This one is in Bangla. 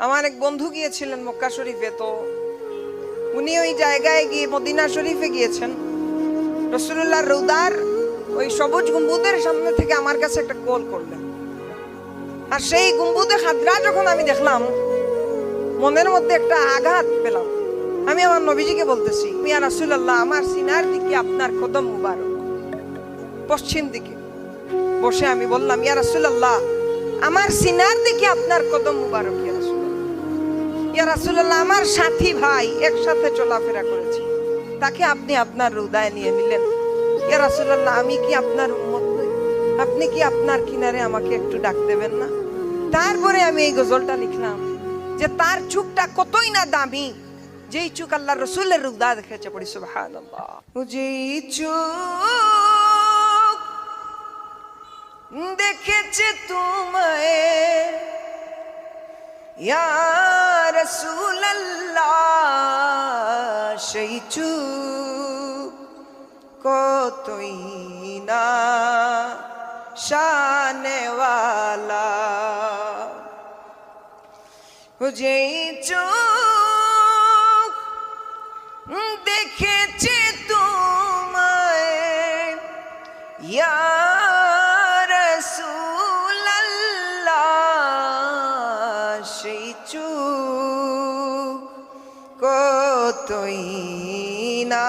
আমার এক বন্ধু গিয়েছিলেন মক্কা শরীফে, তো উনি ওই জায়গায় গিয়ে মদিনা শরীফে গিয়েছেন। রাসূলুল্লাহর রওদার ওই সবুজ গম্বুজের সামনে থেকে আমার কাছে একটা কল করলেন। আর সেই গম্বুজে খাদরা যখন আমি দেখলাম, মনের মধ্যে একটা আঘাত পেলাম। আমি আমার নবীজিকে বলতেছি, ইয়া রাসূলুল্লাহ, আমার সিনার দিকে আপনার কদম মুবারক। পশ্চিম দিকে বসে আমি বললাম, ইয়া রাসূলুল্লাহ, আমার সিনার দিকে আপনার কদম মুবারক। ইয়া রাসূলুল্লাহ, ইয়া রাসূলুল্লাহ, আমার সাথী ভাই একসাথে চলাফেরা করেছি, তাকে আপনি আপনার হৃদয়ে নিয়ে নিলেন। ইয়া রাসূলুল্লাহ, আমি কি আপনার উম্মত নই? আপনি কি আপনার কিনারে আমাকে একটু ডাক দেবেন না? তারপরে আমি এই গজলটা লিখলাম যে তার চোখটা কতই না দামি, যেই চোখ আল্লাহর রাসূলের হৃদয় দেখেছে। পড়ি সুবহানাল্লাহ। যেই চোখ দেখেছে তোমায় ইয়া রাসূলুল্লাহ, সেই চোখ কতই না শানেওয়ালা। যেই চোখ দেখেছে তোমায় ইয়া রাসূলুল্লাহ, সেই চোখ কতই না